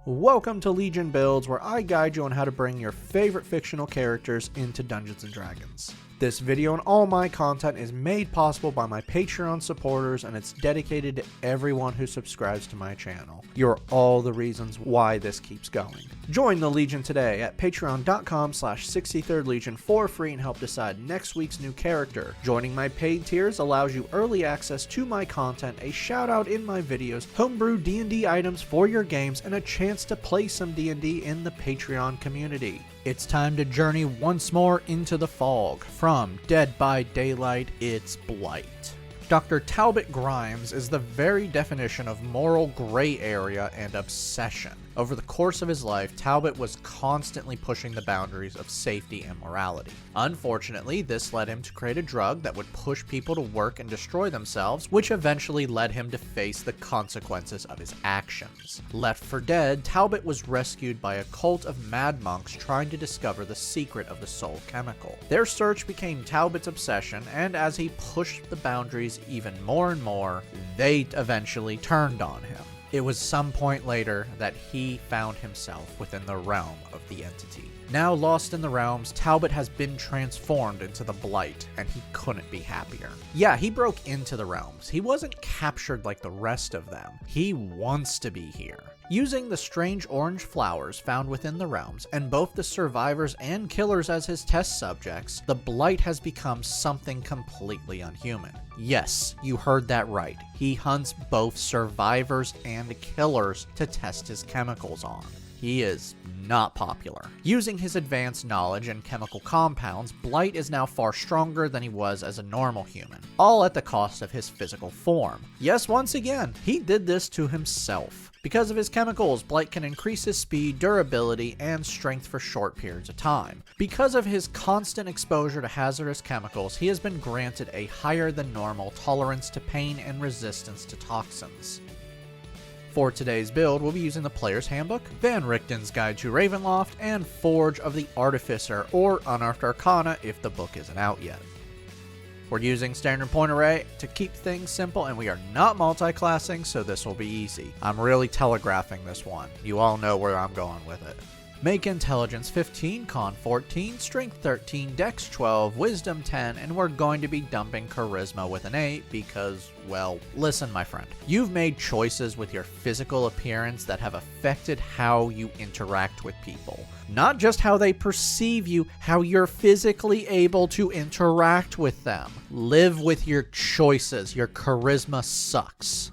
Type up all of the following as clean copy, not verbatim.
Welcome to Legion Builds, where I guide you on how to bring your favorite fictional characters into Dungeons & Dragons. This video and all my content is made possible by my Patreon supporters, and it's dedicated to everyone who subscribes to my channel. You're all the reasons why this keeps going. Join the Legion today at patreon.com/63rdlegion for free and help decide next week's new character. Joining my paid tiers allows you early access to my content, a shout out in my videos, homebrew D&D items for your games, and a chance to play some D&D in the Patreon community. It's time to journey once more into the fog. From Dead by Daylight, it's Blight. Dr. Talbot Grimes is the very definition of moral gray area and obsession. Over the course of his life, Talbot was constantly pushing the boundaries of safety and morality. Unfortunately, this led him to create a drug that would push people to work and destroy themselves, which eventually led him to face the consequences of his actions. Left for dead, Talbot was rescued by a cult of mad monks trying to discover the secret of the soul chemical. Their search became Talbot's obsession, and as he pushed the boundaries even more and more, they eventually turned on him. It was some point later that he found himself within the realm of the entity. Now lost in the realms, Talbot has been transformed into the Blight, and he couldn't be happier. Yeah, he broke into the realms. He wasn't captured like the rest of them. He wants to be here. Using the strange orange flowers found within the realms, and both the survivors and killers as his test subjects, the Blight has become something completely unhuman. Yes, you heard that right. He hunts both survivors and killers to test his chemicals on. He is not popular. Using his advanced knowledge in chemical compounds, Blight is now far stronger than he was as a normal human, all at the cost of his physical form. Yes, once again, he did this to himself. Because of his chemicals, Blight can increase his speed, durability, and strength for short periods of time. Because of his constant exposure to hazardous chemicals, he has been granted a higher than normal tolerance to pain and resistance to toxins. For today's build, we'll be using the Player's Handbook, Van Richten's Guide to Ravenloft, and Forge of the Artificer, or Unearthed Arcana if the book isn't out yet. We're using standard point array to keep things simple, and we are not multi-classing, so this will be easy. I'm really telegraphing this one. You all know where I'm going with it. Make Intelligence 15, Con 14, Strength 13, Dex 12, Wisdom 10, and we're going to be dumping Charisma with an 8 because, well, listen my friend. You've made choices with your physical appearance that have affected how you interact with people. Not just how they perceive you, how you're physically able to interact with them. Live with your choices. Your charisma sucks.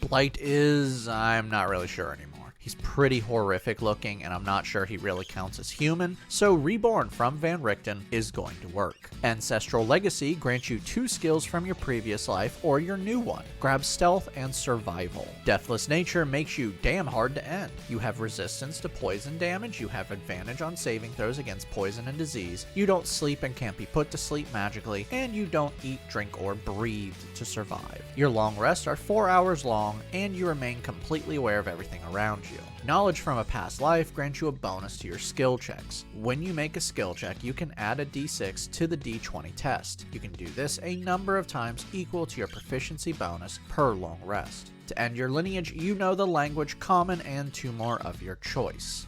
Blight is... I'm not really sure anymore. He's pretty horrific looking, and I'm not sure he really counts as human, so Reborn from Van Richten is going to work. Ancestral Legacy grants you 2 skills from your previous life or your new one. Grab Stealth and Survival. Deathless Nature makes you damn hard to end. You have resistance to poison damage, you have advantage on saving throws against poison and disease, you don't sleep and can't be put to sleep magically, and you don't eat, drink, or breathe to survive. Your long rests are 4 hours long, and you remain completely aware of everything around you. Knowledge from a past life grants you a bonus to your skill checks. When you make a skill check, you can add a d6 to the d20 test. You can do this a number of times equal to your proficiency bonus per long rest. To end your lineage, you know the language Common and 2 more of your choice.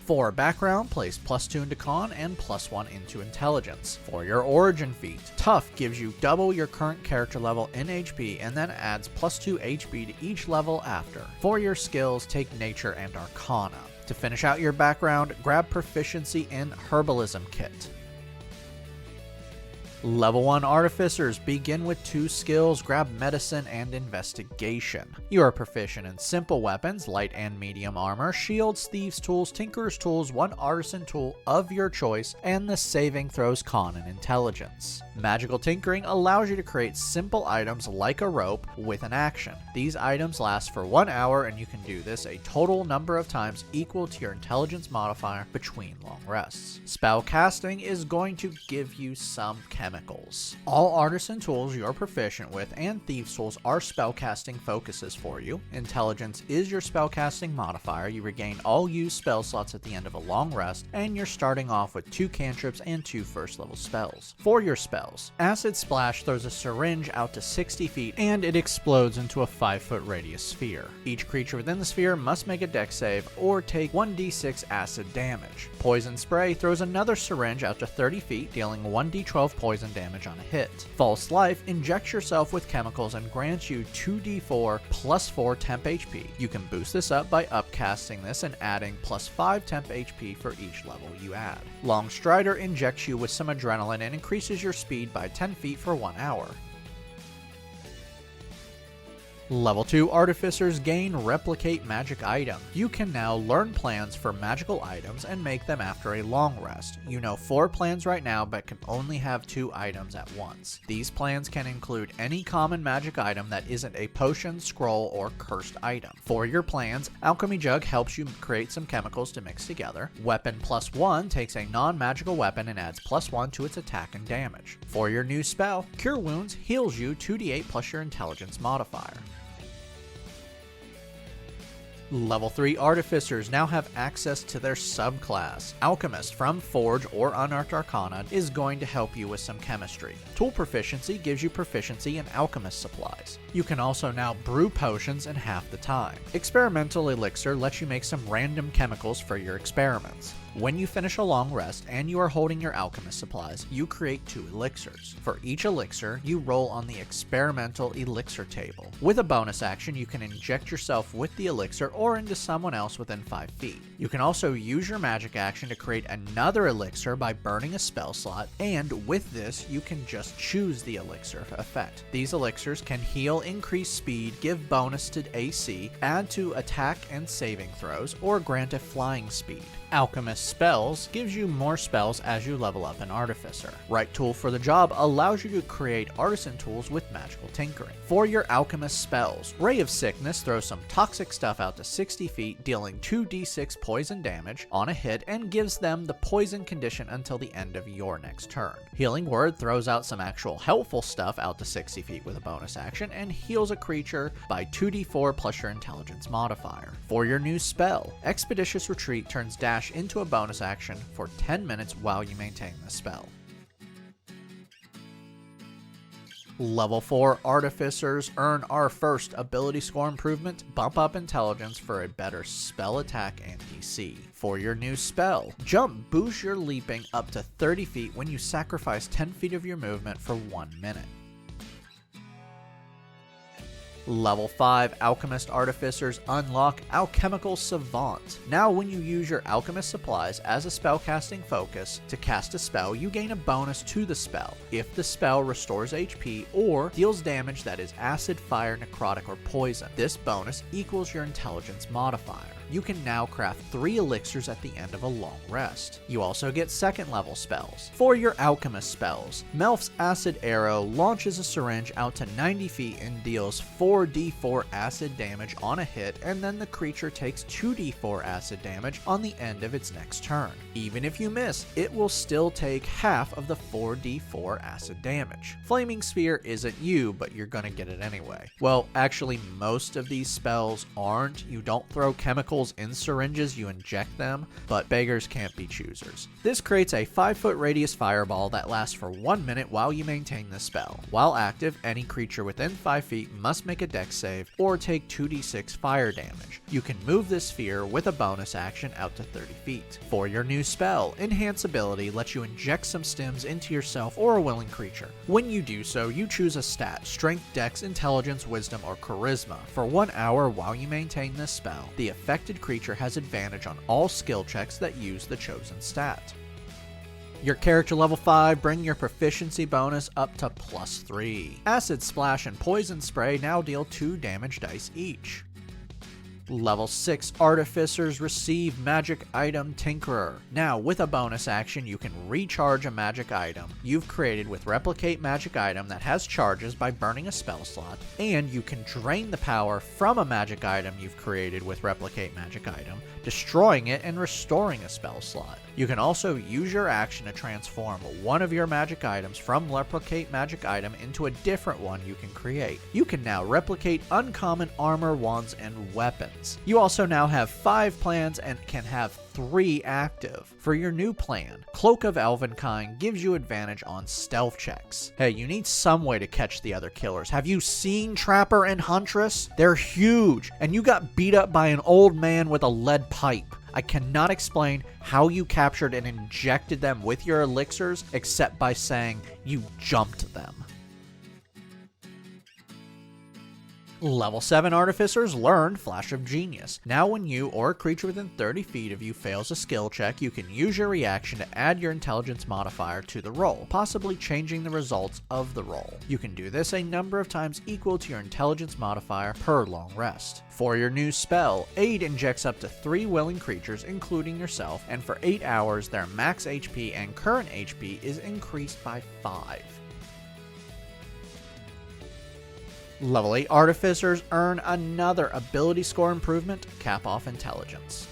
For background, place +2 into Con and +1 into Intelligence. For your origin feat, Tough gives you double your current character level in HP and then adds +2 HP to each level after. For your skills, take Nature and Arcana. To finish out your background, grab Proficiency in Herbalism Kit. Level 1 Artificers begin with 2 skills, grab Medicine and Investigation. You are proficient in simple weapons, light and medium armor, shields, thieves' tools, tinker's tools, 1 artisan tool of your choice, and the saving throws Con and Intelligence. Magical Tinkering allows you to create simple items like a rope with an action. These items last for 1 hour, and you can do this a total number of times equal to your Intelligence modifier between long rests. Spell Casting is going to give you some chemistry chemicals. All artisan tools you're proficient with and thieves tools are spellcasting focuses for you. Intelligence is your spellcasting modifier. You regain all used spell slots at the end of a long rest, and you're starting off with 2 cantrips and 2 first level spells. For your spells, Acid Splash throws a syringe out to 60 feet and it explodes into a 5-foot radius sphere. Each creature within the sphere must make a dex save or take 1d6 acid damage. Poison Spray throws another syringe out to 30 feet, dealing 1d12 poison damage on a hit. False Life injects yourself with chemicals and grants you 2d4 plus 4 temp HP. You can boost this up by upcasting this and adding plus 5 temp HP for each level you add. Long Strider injects you with some adrenaline and increases your speed by 10 feet for 1 hour. Level 2 Artificers gain Replicate Magic Item. You can now learn plans for magical items and make them after a long rest. You know 4 plans right now but can only have 2 items at once. These plans can include any common magic item that isn't a potion, scroll, or cursed item. For your plans, Alchemy Jug helps you create some chemicals to mix together. Weapon plus 1 takes a non-magical weapon and adds plus 1 to its attack and damage. For your new spell, Cure Wounds heals you 2d8 plus your intelligence modifier. Level 3 Artificers now have access to their subclass. Alchemist from Forge or Unearthed Arcana is going to help you with some chemistry. Tool Proficiency gives you proficiency in alchemist supplies. You can also now brew potions in half the time. Experimental Elixir lets you make some random chemicals for your experiments. When you finish a long rest and you are holding your alchemist supplies, you create 2 elixirs. For each elixir, you roll on the experimental elixir table. With a bonus action, you can inject yourself with the elixir or into someone else within 5 feet. You can also use your magic action to create another elixir by burning a spell slot, and with this, you can just choose the elixir effect. These elixirs can heal, increase speed, give bonus to AC, add to attack and saving throws, or grant a flying speed. Alchemist Spells gives you more spells as you level up an Artificer. Right Tool for the Job allows you to create artisan tools with magical tinkering. For your Alchemist spells, Ray of Sickness throws some toxic stuff out to 60 feet, dealing 2d6 poison damage on a hit and gives them the poison condition until the end of your next turn. Healing Word throws out some actual helpful stuff out to 60 feet with a bonus action and heals a creature by 2d4 plus your intelligence modifier. For your new spell, Expeditious Retreat turns dash into a bonus action for 10 minutes while you maintain the spell. Level 4 Artificers earn our first ability score improvement, Bump Up Intelligence for a better spell attack and DC. For your new spell, Jump boosts your leaping up to 30 feet when you sacrifice 10 feet of your movement for 1 minute. Level 5 Alchemist Artificers unlock Alchemical Savant. Now when you use your alchemist supplies as a spellcasting focus to cast a spell, you gain a bonus to the spell if the spell restores HP or deals damage that is acid, fire, necrotic, or poison. This bonus equals your intelligence modifier. You can now craft 3 elixirs at the end of a long rest. You also get second level spells. For your alchemist spells, Melf's Acid Arrow launches a syringe out to 90 feet and deals 4d4 acid damage on a hit, and then the creature takes 2d4 acid damage on the end of its next turn. Even if you miss, it will still take half of the 4d4 acid damage. Flaming Sphere isn't you, but you're gonna get it anyway. Well, actually most of these spells aren't. You don't throw chemicals in syringes, you inject them, but beggars can't be choosers. This creates a 5-foot radius fireball that lasts for 1 minute while you maintain the spell. While active, any creature within 5 feet must make a dex save or take 2d6 fire damage. You can move this sphere with a bonus action out to 30 feet. For your new spell, Enhance Ability lets you inject some stims into yourself or a willing creature. When you do so, you choose a stat, Strength, Dex, Intelligence, Wisdom, or Charisma. For 1 hour while you maintain this spell, the affected creature has advantage on all skill checks that use the chosen stat. Your character level 5 bring your proficiency bonus up to +3. Acid Splash and Poison Spray now deal 2 damage dice each. Level 6 Artificers receive Magic Item Tinkerer. Now, with a bonus action, you can recharge a magic item you've created with Replicate Magic Item that has charges by burning a spell slot, and you can drain the power from a magic item you've created with Replicate Magic Item, destroying it and restoring a spell slot. You can also use your action to transform one of your magic items from Replicate Magic Item into a different one you can create. You can now replicate uncommon armor, wands, and weapons. You also now have 5 plans and can have 3 active. For your new plan, Cloak of Elvenkind gives you advantage on stealth checks. Hey, you need some way to catch the other killers. Have you seen Trapper and Huntress? They're huge, and you got beat up by an old man with a lead pipe. I cannot explain how you captured and injected them with your elixirs except by saying you jumped them. Level 7 Artificers learned Flash of Genius. Now when you or a creature within 30 feet of you fails a skill check, you can use your reaction to add your intelligence modifier to the roll, possibly changing the results of the roll. You can do this a number of times equal to your intelligence modifier per long rest. For your new spell, Aid injects up to 3 willing creatures, including yourself, and for 8 hours their max HP and current HP is increased by 5. Level 8 Artificers earn another ability score improvement, Cap Off Intelligence.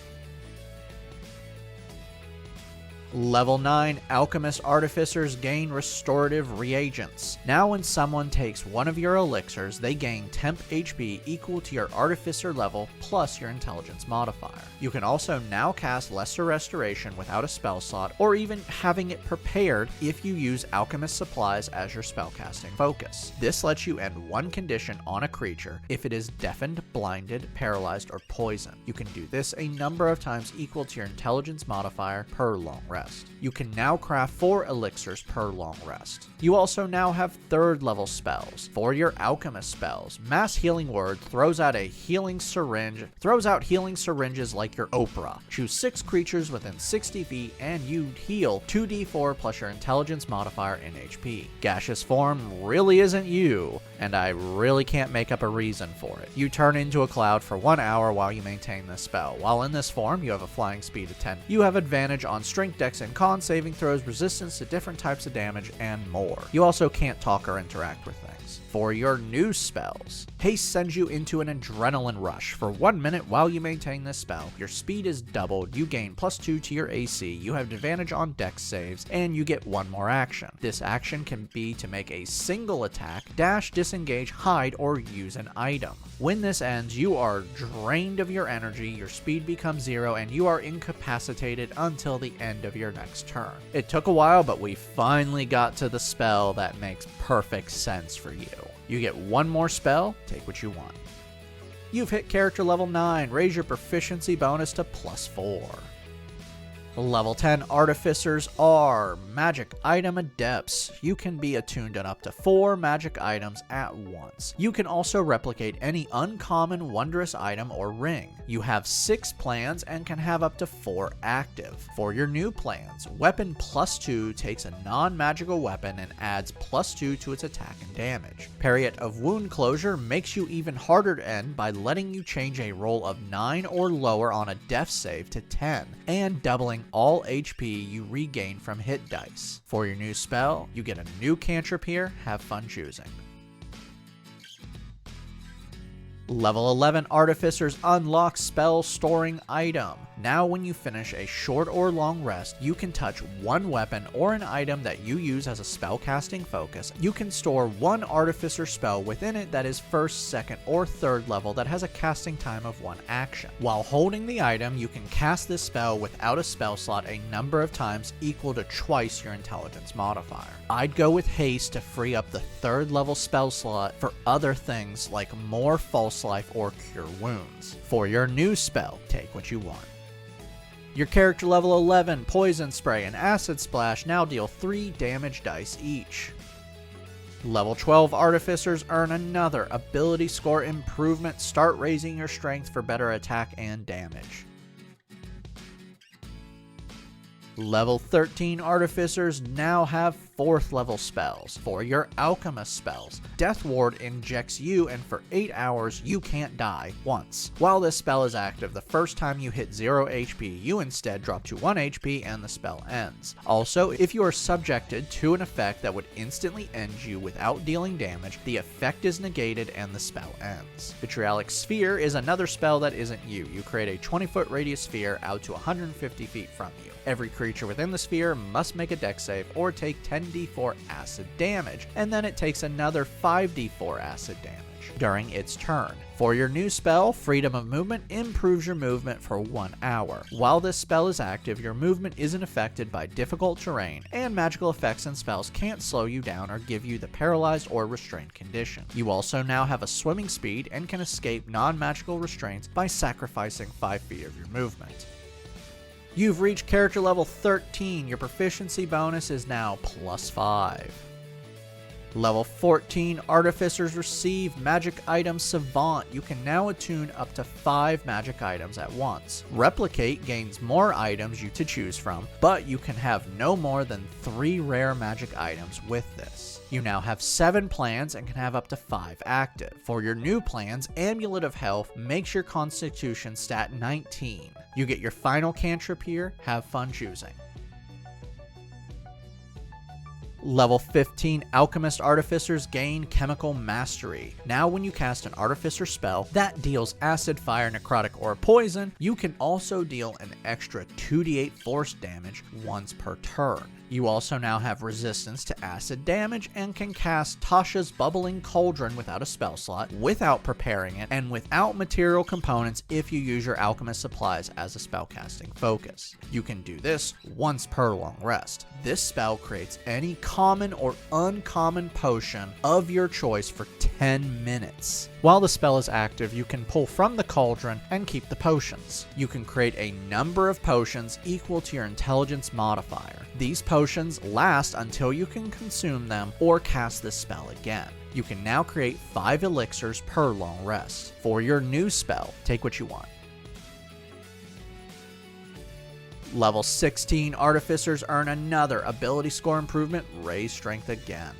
Level 9 Alchemist Artificers gain Restorative Reagents. Now when someone takes one of your elixirs, they gain temp HP equal to your Artificer level plus your intelligence modifier. You can also now cast Lesser Restoration without a spell slot, or even having it prepared if you use Alchemist supplies as your spellcasting focus. This lets you end one condition on a creature if it is deafened, blinded, paralyzed, or poisoned. You can do this a number of times equal to your intelligence modifier per long rest. You can now craft 4 elixirs per long rest. You also now have 3rd level spells. For your alchemist spells, Mass Healing Word throws out healing syringes like your Oprah. Choose 6 creatures within 60 feet and you heal 2d4 plus your intelligence modifier in HP. Gaseous Form really isn't you, and I really can't make up a reason for it. You turn into a cloud for 1 hour while you maintain this spell. While in this form, you have a flying speed of 10. You have advantage on strength, dex, and con saving throws, resistance to different types of damage, and more. You also can't talk or interact with things. For your new spells, Haste sends you into an adrenaline rush. For 1 minute while you maintain this spell, your speed is doubled, you gain +2 to your AC, you have advantage on dex saves, and you get 1 more action. This action can be to make a single attack, dash, disengage, hide, or use an item. When this ends, you are drained of your energy, your speed becomes 0, and you are incapacitated until the end of your next turn. It took a while, but we finally got to the spell that makes perfect sense for you. You get 1 more spell, take what you want. You've hit character level 9, raise your proficiency bonus to +4. Level 10 Artificers are Magic Item Adepts. You can be attuned on up to 4 magic items at once. You can also replicate any uncommon wondrous item or ring. You have 6 plans and can have up to 4 active. For your new plans, Weapon +2 takes a non-magical weapon and adds +2 to its attack and damage. Period of Wound Closure makes you even harder to end by letting you change a roll of 9 or lower on a death save to 10, and doubling all HP you regain from hit dice. For your new spell, you get a new cantrip here, have fun choosing. Level 11 Artificers unlock Spell Storing Item. Now when you finish a short or long rest, you can touch 1 weapon or an item that you use as a spellcasting focus. You can store 1 Artificer spell within it that is 1st, 2nd, or 3rd level that has a casting time of 1 action. While holding the item, you can cast this spell without a spell slot a number of times equal to twice your intelligence modifier. I'd go with Haste to free up the 3rd level spell slot for other things like more False Life or Cure Wounds. For your new spell, take what you want. Your character level 11 Poison Spray and Acid Splash now deal 3 damage dice each. Level 12 Artificers earn another ability score improvement. Start raising your strength for better attack and damage. Level 13 Artificers now have 4th level spells. For your Alchemist spells, Death Ward injects you, and for 8 hours you can't die once. While this spell is active, the first time you hit 0 HP, you instead drop to 1 HP and the spell ends. Also, if you are subjected to an effect that would instantly end you without dealing damage, the effect is negated and the spell ends. Vitriolic Sphere is another spell that isn't you. You create a 20-foot radius sphere out to 150 feet from you. Every creature within the sphere must make a dex save or take 10d4 acid damage, and then it takes another 5d4 acid damage during its turn. For your new spell, Freedom of Movement improves your movement for 1 hour. While this spell is active, your movement isn't affected by difficult terrain, and magical effects and spells can't slow you down or give you the paralyzed or restrained condition. You also now have a swimming speed and can escape non-magical restraints by sacrificing 5 feet of your movement. You've reached character level 13. Your proficiency bonus is now +5. Level 14, Artificers receive Magic Item Savant. You can now attune up to 5 magic items at once. Replicate gains more items you to choose from, but you can have no more than 3 rare magic items with this. You now have 7 plans and can have up to 5 active. For your new plans, Amulet of Health makes your Constitution stat 19. You get your final cantrip here. Have fun choosing. Level 15, Alchemist Artificers gain Chemical Mastery. Now when you cast an Artificer spell that deals acid, fire, necrotic, or poison, you can also deal an extra 2d8 force damage once per turn. You also now have resistance to acid damage and can cast Tasha's Bubbling Cauldron without a spell slot, without preparing it, and without material components if you use your alchemist supplies as a spellcasting focus. You can do this once per long rest. This spell creates any common or uncommon potion of your choice for 10 minutes. While the spell is active, you can pull from the cauldron and keep the potions. You can create a number of potions equal to your intelligence modifier. These potions last until you can consume them or cast this spell again. You can now create 5 elixirs per long rest. For your new spell, take what you want. Level 16 Artificers earn another ability score improvement, Raise Strength again.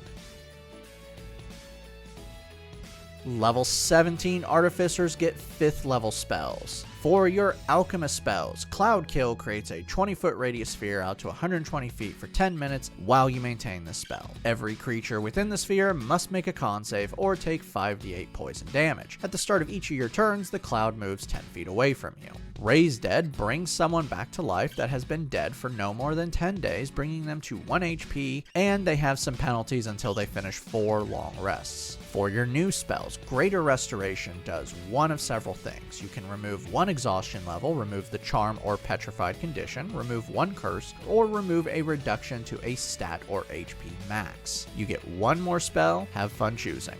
Level 17 Artificers get 5th level spells. For your Alchemist spells, Cloud Kill creates a 20-foot radius sphere out to 120 feet for 10 minutes while you maintain this spell. Every creature within the sphere must make a con save or take 5d8 poison damage. At the start of each of your turns, the cloud moves 10 feet away from you. Raise Dead brings someone back to life that has been dead for no more than 10 days, bringing them to 1 HP, and they have some penalties until they finish 4 long rests. For your new spells, Greater Restoration does one of several things. You can remove 1 exhaustion level, remove the charm or petrified condition, remove 1 curse, or remove a reduction to a stat or HP max. You get 1 more spell. Have fun choosing.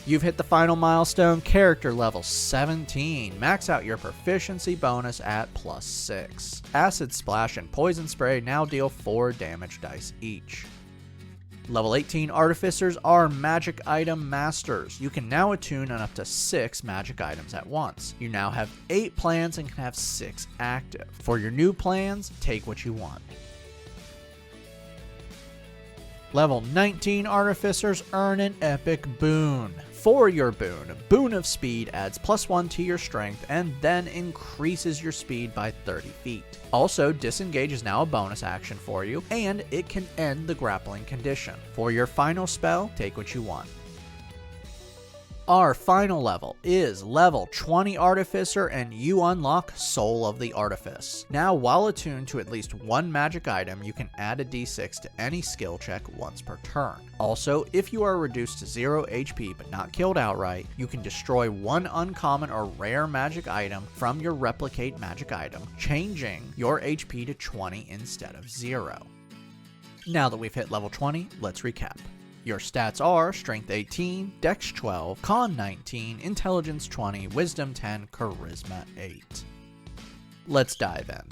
You've hit the final milestone, character level 17. Max out your proficiency bonus at +6. Acid Splash and Poison Spray now deal 4 damage dice each. Level 18 Artificers are Magic Item Masters. You can now attune on up to 6 magic items at once. You now have 8 plans and can have 6 active. For your new plans, take what you want. Level 19 Artificers earn an epic boon. For your boon, Boon of Speed adds +1 to your strength and then increases your speed by 30 feet. Also, Disengage is now a bonus action for you, and it can end the grappling condition. For your final spell, take what you want. Our final level is level 20 Artificer, and you unlock Soul of the Artifice. Now, while attuned to at least 1 magic item, you can add a d6 to any skill check once per turn. Also, if you are reduced to 0 HP but not killed outright, you can destroy 1 uncommon or rare magic item from your replicate magic item, changing your HP to 20 instead of 0. Now that we've hit level 20, let's recap. Your stats are Strength 18, Dex 12, Con 19, Intelligence 20, Wisdom 10, Charisma 8. Let's dive in.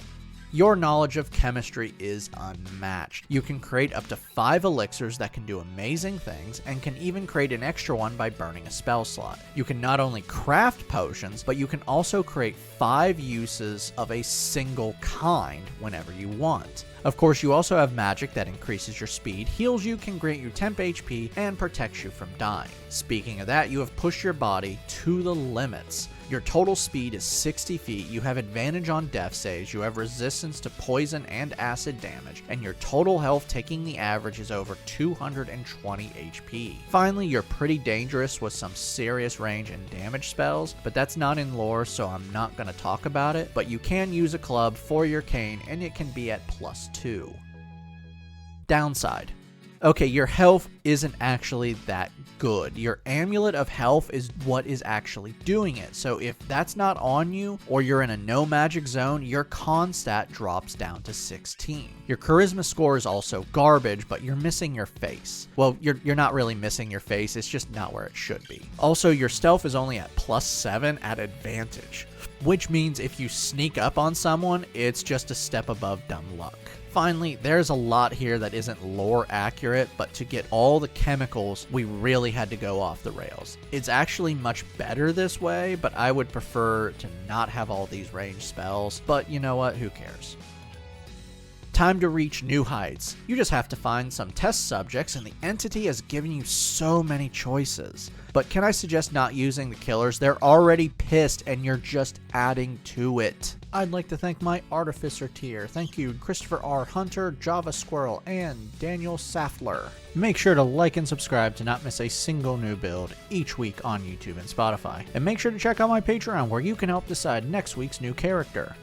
Your knowledge of chemistry is unmatched. You can create up to 5 elixirs that can do amazing things, and can even create an extra one by burning a spell slot. You can not only craft potions, but you can also create 5 uses of a single kind whenever you want. Of course, you also have magic that increases your speed, heals you, can grant you temp HP, and protects you from dying. Speaking of that, you have pushed your body to the limits. Your total speed is 60 feet, you have advantage on death saves, you have resistance to poison and acid damage, and your total health taking the average is over 220 HP. Finally, you're pretty dangerous with some serious range and damage spells, but that's not in lore, so I'm not going to talk about it, but you can use a club for your cane and it can be at +2. Downside. Okay, your health isn't actually that good. Your amulet of health is what is actually doing it. So if that's not on you, or you're in a no magic zone, your con stat drops down to 16. Your charisma score is also garbage, but you're missing your face. Well, you're not really missing your face, it's just not where it should be. Also, your stealth is only at +7 at advantage, which means if you sneak up on someone, it's just a step above dumb luck. Finally, there's a lot here that isn't lore accurate, but to get all the chemicals, we really had to go off the rails. It's actually much better this way, but I would prefer to not have all these ranged spells, but you know what, who cares? Time to reach new heights. You just have to find some test subjects, and the entity has given you so many choices. But can I suggest not using the killers? They're already pissed and you're just adding to it. I'd like to thank my Artificer tier. Thank you Christopher R. Hunter, Java Squirrel, and Daniel Saftler. Make sure to like and subscribe to not miss a single new build each week on YouTube and Spotify. And make sure to check out my Patreon where you can help decide next week's new character.